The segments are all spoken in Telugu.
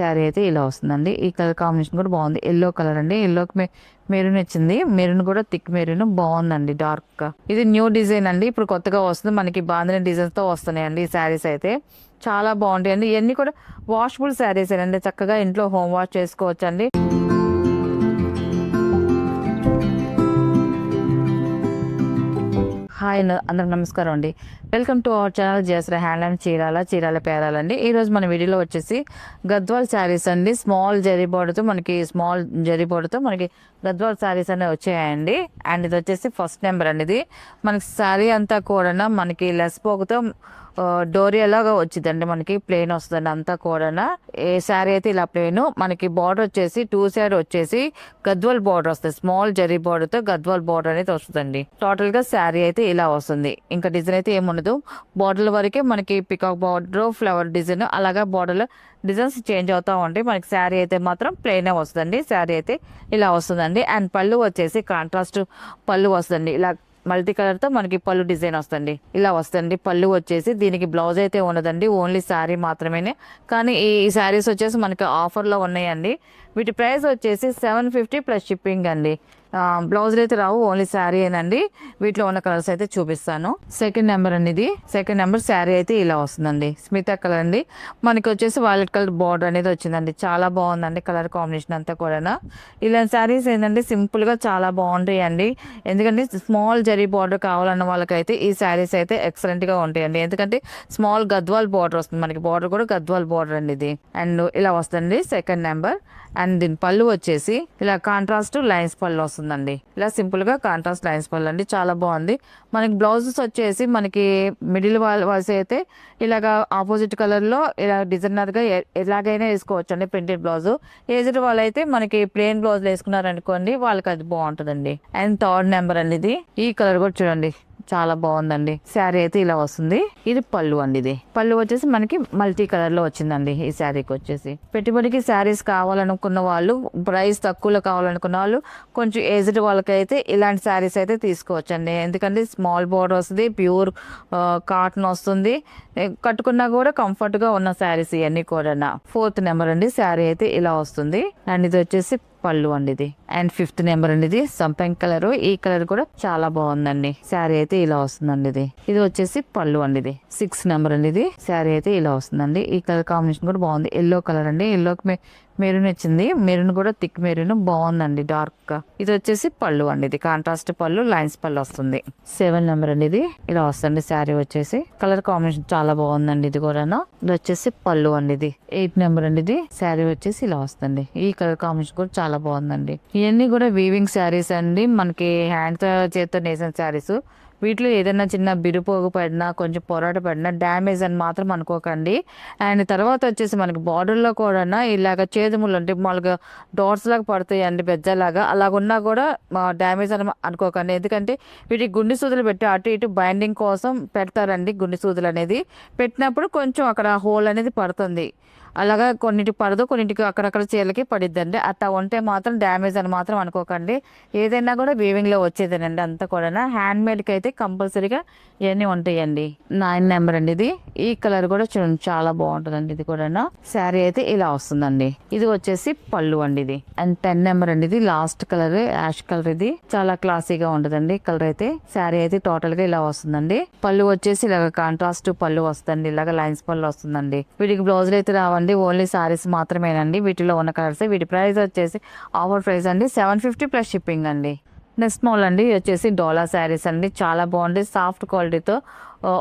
శారీ అయితే ఇలా వస్తుందండి. ఈ కలర్ కాంబినేషన్ కూడా బాగుంది. ఎల్లో కలర్ అండి. ఎల్లోకి మెరూన్ ఇచ్చింది. మెరూన్ కూడా థిక్ మెరూన్ బాగుందండి, డార్క్ గా. ఇది న్యూ డిజైన్ అండి, ఇప్పుడు కొత్తగా వస్తుంది మనకి. బాందిని డిజైన్స్ తో వస్తున్నాయండి ఈ శారీస్ అయితే. చాలా బాగుంటాయి అండి. ఇవన్నీ కూడా వాషబుల్ శారీస్ అండి, చక్కగా ఇంట్లో హోమ్ వాష్ చేసుకోవచ్చు అండి. హాయ్ అందరికి నమస్కారం అండి. Welcome to our channel Jayasree handloom Chirala పేరాలండి. ఈ రోజు మన వీడియోలో వచ్చేసి గద్వాల్ శారీస్ అండి. స్మాల్ జరీ బోర్డర్తో మనకి గద్వాల్ శారీస్ అనేవి వచ్చాయండి. అండ్ ఇది వచ్చేసి ఫస్ట్ నెంబర్ అండి. ఇది మనకి శారీ అంతా కూడా మనకి లెస్ పోగుతో డోరీ లాగా వచ్చిందండి. మనకి ప్లెయిన్ వస్తుందండి అంతా కూడా. ఏ శారీ అయితే ఇలా ప్లెయిన్, మనకి బార్డర్ వచ్చేసి 2 సైడ్ వచ్చేసి గద్వాల్ బార్డర్ వస్తుంది. స్మాల్ జరీ బార్డర్ తో గద్వాల్ బార్డర్ అనేది వస్తుందండి. టోటల్ గా శారీ అయితే ఇలా వస్తుంది. ఇంకా డిజైన్ అయితే ఏముండదు. బార్డర్ వరకే మనకి పికాక్ బార్డర్, ఫ్లవర్ డిజైన్, అలాగా బార్డర్ డిజైన్స్ చేంజ్ అవుతా ఉంటాయి. మనకి శారీ అయితే మాత్రం ప్లెయిన్ వస్తుందండి. శారీ అయితే ఇలా వస్తుందండి. అండ్ పళ్ళు వచ్చేసి కాంట్రాస్ట్ పళ్ళు వస్తుందండి. ఇలా మల్టీ కలర్ తో మనకి పళ్ళు డిజైన్ వస్తుంది. ఇలా వస్తుంది పళ్ళు వచ్చేసి. దీనికి బ్లౌజ్ అయితే ఉండదండి, ఓన్లీ శారీ మాత్రమే. కానీ ఈ శారీస్ వచ్చేసి మనకి ఆఫర్ లో ఉన్నాయండి. వీటి ప్రైస్ వచ్చేసి 750 ప్లస్ షిప్పింగ్ అండి. బ్లౌజులు అయితే రావు, ఓన్లీ శారీ ఏనండి. వీటిలో ఉన్న కలర్స్ అయితే చూపిస్తాను. సెకండ్ నెంబర్ అండి. ఇది సెకండ్ నెంబర్ శారీ అయితే ఇలా వస్తుందండి. స్మితా కలర్ అండి. మనకి వచ్చేసి వైలెట్ కలర్ బార్డర్ అనేది వచ్చిందండి. చాలా బాగుందండి కలర్ కాంబినేషన్ అంతా కూడా. ఇలాంటి శారీస్ ఏంటంటే సింపుల్ గా చాలా బాగుంటాయి అండి. ఎందుకంటే స్మాల్ జరీ బార్డర్ కావాలన్న వాళ్ళకైతే ఈ శారీస్ అయితే ఎక్సలెంట్ గా ఉంటాయండి. ఎందుకంటే స్మాల్ గద్వాల్ బార్డర్ వస్తుంది. మనకి బార్డర్ కూడా గద్వాల్ బార్డర్ అండి ఇది. అండ్ ఇలా వస్తుంది సెకండ్ నెంబర్. అండ్ దీని పళ్ళు వచ్చేసి ఇలా కాంట్రాస్ట్ లైన్స్ పళ్ళు వస్తుందండి. ఇలా సింపుల్ గా కాంట్రాస్ట్ లైన్స్ పళ్ళు అండి. చాలా బాగుంది. మనకి బ్లౌజెస్ వచ్చేసి మనకి మిడిల్ వాళ్ళ అయితే ఇలాగా ఆపోజిట్ కలర్ లో ఇలా డిజైనర్ గా ఎలాగైనా వేసుకోవచ్చు అండి. Printed blouse. ఏజ్డ్ వాళ్ళైతే మనకి ప్లెయిన్ బ్లౌజ్ వేసుకున్నారనుకోండి, వాళ్ళకి అది బాగుంటుందండి. అండ్ థర్డ్ నెంబర్ అండి. ఇది ఈ కలర్ కూడా చూడండి, చాలా బాగుందండి. శారీ అయితే ఇలా వస్తుంది. ఇది పళ్ళు అండి. ఇది పళ్ళు వచ్చేసి మనకి మల్టీ కలర్ లో వచ్చిందండి. ఈ శారీకి వచ్చేసి పెట్టుబడికి శారీస్ కావాలనుకున్న వాళ్ళు, ప్రైస్ తక్కువలో కావాలనుకున్న వాళ్ళు, కొంచెం ఏజ్డ్ వాళ్ళకైతే ఇలాంటి శారీస్ అయితే తీసుకోవచ్చండి. ఎందుకంటే స్మాల్ బోర్డర్ వస్తుంది, ప్యూర్ కాటన్ వస్తుంది. కట్టుకున్నా కూడా కంఫర్ట్ గా ఉన్న శారీస్ ఇవన్నీ కూడా. ఫోర్త్ నెంబర్ అండి. శారీ అయితే ఇలా వస్తుంది. అండ్ ఇది వచ్చేసి పళ్ళు అండి. ఇది అండ్ ఫిఫ్త్ నెంబర్ అండి. ఇది సంపెంగ్ కలర్. ఈ కలర్ కూడా చాలా బాగుందండి. శారీ అయితే ఇలా వస్తుందండి. ఇది వచ్చేసి పళ్ళు అండి. ఇది 6 నెంబర్ అండి. ఇది శారీ అయితే ఇలా వస్తుందండి. ఈ కలర్ కాంబినేషన్ కూడా బాగుంది. ఎల్లో కలర్ అండి. ఎల్లోకి మెరూన్ ఇచ్చింది. మెరూన్ కూడా థిక్ మెరూన్ బాగుందండి, డార్క్ గా. ఇది వచ్చేసి పళ్ళు అండి. ఇది కాంట్రాస్ట్ పళ్ళు, లైన్స్ పళ్ళు వస్తుంది. 7 నెంబర్ అండి. ఇది ఇలా వస్తుంది. శారీ వచ్చేసి కలర్ కాంబినేషన్ చాలా బాగుందండి. ఇది కూడా ఇది వచ్చేసి పళ్ళు అండి. ఇది 8 నెంబర్ అండి. ఇది శారీ వచ్చేసి ఇలా వస్తుంది. ఈ కలర్ కాంబినేషన్ కూడా చాలా బాగుందండి. ఇవన్నీ కూడా వీవింగ్ శారీస్ అండి. మనకి హ్యాండ్ తో చేతితో నేసిన శారీస్. వీటిలో ఏదైనా చిన్న బిరుపోగు పడినా, కొంచెం పొరాట పడినా డ్యామేజ్ అని మాత్రం అనుకోకండి. అండ్ తర్వాత వచ్చేసి మనకి బార్డర్లో కూడా ఇలాగ చేదుములు అంటే మామూలుగా డాట్స్ లాగా పడతాయి అండి, బెజ్జలాగా. అలాగున్నా కూడా డ్యామేజ్ అని అనుకోకండి. ఎందుకంటే వీటికి గుండె సూదులు పెట్టి అటు ఇటు బైండింగ్ కోసం పెడతారండి. గుండె సూదులు అనేది పెట్టినప్పుడు కొంచెం అక్కడ హోల్ అనేది పడుతుంది. అలాగా కొన్నిటికి పడదు, కొన్నిటికి అక్కడక్కడ చీరలకి పడిద్దండి. అట్లా ఉంటే మాత్రం డ్యామేజ్ అని మాత్రం అనుకోకండి. ఏదైనా కూడా వీవింగ్ లో వచ్చేదేనండి అంతా కూడా. హ్యాండ్ మేడ్ కి అయితే కంపల్సరీగా ఇవన్నీ ఉంటాయండి. 9 నెంబర్ అండి. ఇది ఈ కలర్ కూడా చూడండి, చాలా బాగుంటుందండి. ఇది కూడా శారీ అయితే ఇలా వస్తుందండి. ఇది వచ్చేసి పళ్ళు అండి. ఇది అండ్ 10 నెంబర్ అండి. ఇది లాస్ట్ కలర్ యాష్ కలర్. ఇది చాలా క్లాసీగా ఉంటదండి కలర్ అయితే. శారీ అయితే టోటల్ గా ఇలా వస్తుందండి. పళ్ళు వచ్చేసి ఇలాగ కాంట్రాస్ట్ పళ్ళు వస్తుంది. ఇలాగ లైన్స్ పళ్ళు వస్తుందండి. వీటికి బ్లౌజులు అయితే రావండి, ఓన్లీ సారీస్ మాత్రమేనండి. వీటిలో ఉన్న కలర్స్. వీటి ప్రైస్ వచ్చేసి ఆఫర్ ప్రైస్ అండి 750 ప్లస్ షిప్పింగ్ అండి. నెక్స్ట్ మోడల్ అండి వచ్చేసి డోలా శారీస్ అండి. చాలా బాగుంది, సాఫ్ట్ క్వాలిటీతో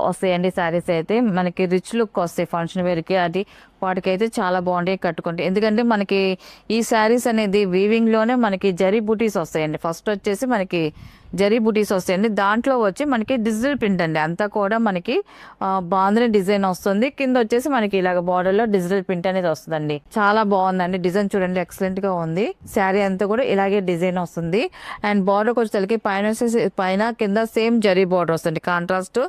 వస్తాయండి శారీస్ అయితే. మనకి రిచ్ లుక్ వస్తాయి ఫంక్షన్ వేర్కి. అది వాటికైతే చాలా బాగుంటాయి కట్టుకుంటే. ఎందుకంటే మనకి ఈ శారీస్ అనేది వీవింగ్ లోనే మనకి జరీ బూటీస్ వస్తాయండి. ఫస్ట్ వచ్చేసి మనకి జరీ బూటీస్ వస్తాయండి. దాంట్లో వచ్చి మనకి డిజిటల్ ప్రింట్ అండి. అంతా కూడా మనకి బాందిని డిజైన్ వస్తుంది. కింద వచ్చేసి మనకి ఇలాగ బార్డర్ లో డిజిటల్ ప్రింట్ అనేది వస్తుందండి. చాలా బాగుందండి. డిజైన్ చూడండి, ఎక్సలెంట్ గా ఉంది. శారీ అంతా కూడా ఇలాగే డిజైన్ వస్తుంది. అండ్ బార్డర్ వచ్చేసరికి పైన కింద సేమ్ జరీ బార్డర్ వస్తుంది. కాంట్రాస్ట్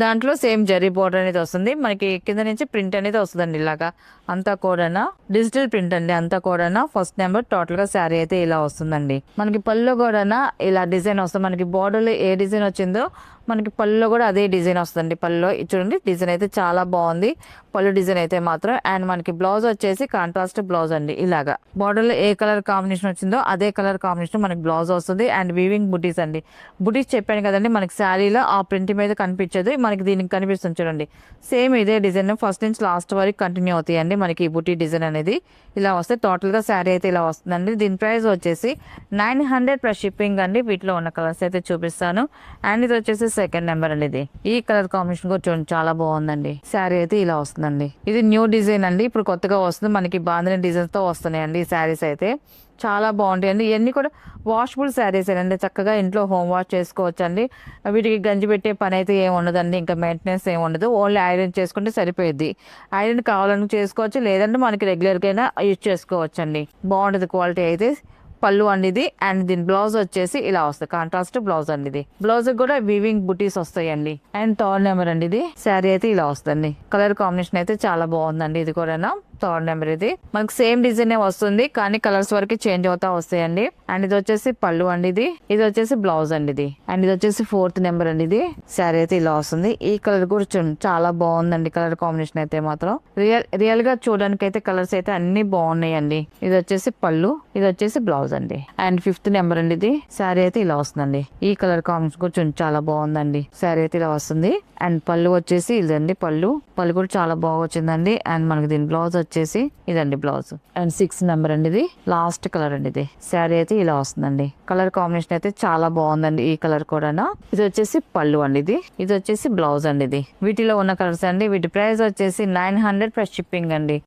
దాంట్లో సేమ్ జరీ బార్డర్ అనేది వస్తుంది. మనకి కింద నుంచి ప్రింట్ అనేది వస్తుందండి. ఇలాగా అంతా కూడా డిజిటల్ ప్రింట్ అండి. అంతా కూడా ఫస్ట్ నెంబర్. టోటల్ గా శారీ అయితే ఇలా వస్తుందండి. మనకి పళ్ళు కూడా ఇలా డిజైన్ వస్తుంది. మనకి బార్డర్ లో ఏ డిజైన్ వచ్చిందో మనకి పళ్ళులో కూడా అదే డిజైన్ వస్తుందండి. పళ్ళులో చూడండి డిజైన్ అయితే చాలా బాగుంది. పళ్ళు డిజైన్ అయితే మాత్రం. అండ్ మనకి బ్లౌజ్ వచ్చేసి కాంట్రాస్ట్ బ్లౌజ్ అండి. ఇలాగా బార్డర్ లో ఏ కలర్ కాంబినేషన్ వచ్చిందో అదే కలర్ కాంబినేషన్ మనకి బ్లౌజ్ వస్తుంది. అండ్ వీవింగ్ బుటీస్ అండి. బుటీస్ చెప్పాను కదండి, మనకి శారీలో ఆ ప్రింట్ మీద కనిపించదు, మనకి దీనికి కనిపిస్తుంది చూడండి. సేమ్ ఇదే డిజైన్ ఫస్ట్ నుంచి లాస్ట్ వరకు కంటిన్యూ అవుతాయండి. మనకి ఈ బుటీ డిజైన్ అనేది ఇలా వస్తే టోటల్ గా శారీ అయితే ఇలా వస్తుందండి. దీని ప్రైస్ వచ్చేసి 900 ప్లస్ షిప్పింగ్ అండి. వీటిలో ఉన్న కలర్స్ అయితే చూపిస్తాను. అండ్ ఇది వచ్చేసి సెకండ్ నెంబర్ అండి. ఇది ఈ కలర్ కాంబినేషన్ కూడా చూడండి చాలా బాగుందండి. శారీ అయితే ఇలా వస్తుందండి. ఇది న్యూ డిజైన్ అండి, ఇప్పుడు కొత్తగా వస్తుంది. మనకి బాంధని డిజైన్స్ తో వస్తున్నాయండి ఈ శారీస్ అయితే. చాలా బాగుంటాయండి. ఇవన్నీ కూడా వాషబుల్ శారీస్ అండి. చక్కగా ఇంట్లో హోమ్ వాష్ చేసుకోవచ్చు అండి. వీటికి గంజి పెట్టే పని అయితే ఏమి ఉండదండి, ఇంకా మెయింటెనెన్స్ ఏమి ఉండదు. ఓన్లీ ఐరన్ చేసుకుంటే సరిపోయింది. ఐరన్ కావాలని చేసుకోవచ్చు, లేదంటే మనకి రెగ్యులర్గా అయినా యూజ్ చేసుకోవచ్చు అండి. బాగుంటుంది క్వాలిటీ అయితే. పళ్ళు అండి ఇది. అండ్ దీని బ్లౌజ్ వచ్చేసి ఇలా వస్తుంది, కాంట్రాస్ట్ బ్లౌజ్ అండి. ఇది బ్లౌజ్ కూడా వీవింగ్ బుటీస్ వస్తాయండి. అండ్ థర్డ్ నెంబర్ అండి. ఇది శారీ అయితే ఇలా వస్తుంది. కలర్ కాంబినేషన్ అయితే చాలా బాగుందండి. ఇది కూడా థర్డ్ నెంబర్. ఇది మనకి సేమ్ డిజైన్ వస్తుంది, కానీ కలర్స్ వరకు చేంజ్ అవుతా వస్తాయండి. అండ్ ఇది వచ్చేసి పళ్ళు అండి. ఇది వచ్చేసి బ్లౌజ్ అండి. ఇది అండ్ ఇది వచ్చేసి ఫోర్త్ నెంబర్ అండి. ఇది శారీ అయితే ఇలా వస్తుంది. ఈ కలర్ కూడా చూడండి చాలా బాగుందండి. కలర్ కాంబినేషన్ అయితే మాత్రం రియల్ గా చూడడానికి అయితే కలర్స్ అయితే అన్ని బాగున్నాయండి. ఇది వచ్చేసి పళ్ళు, ఇది వచ్చేసి బ్లౌజ్ అండి. అండ్ ఫిఫ్త్ నెంబర్ అండి. ఇది శారీ అయితే ఇలా వస్తుందండి. ఈ కలర్ కాంబినేషన్ కూడా చూడండి చాలా బాగుందండి. శారీ అయితే ఇలా వస్తుంది. అండ్ పళ్ళు వచ్చేసి ఇదండి. పళ్ళు కూడా చాలా బాగా వచ్చిందండి. అండ్ మనకి దీని బ్లౌజ్ వచ్చేసి ఇదండి బ్లౌజ్. అండ్ 6 నెంబర్ అండి. ఇది లాస్ట్ కలర్ అండి. ఇది శారీ అయితే ఇలా వస్తుందండి. కలర్ కాంబినేషన్ అయితే చాలా బాగుందండి. ఈ కలర్ కూడా. ఇది వచ్చేసి పళ్ళు అండి. ఇది వచ్చేసి బ్లౌజ్ అండి. ఇది వీటిలో ఉన్న కలర్స్ అండి. వీటి ప్రైస్ వచ్చేసి 900 ప్లస్ షిప్పింగ్ అండి.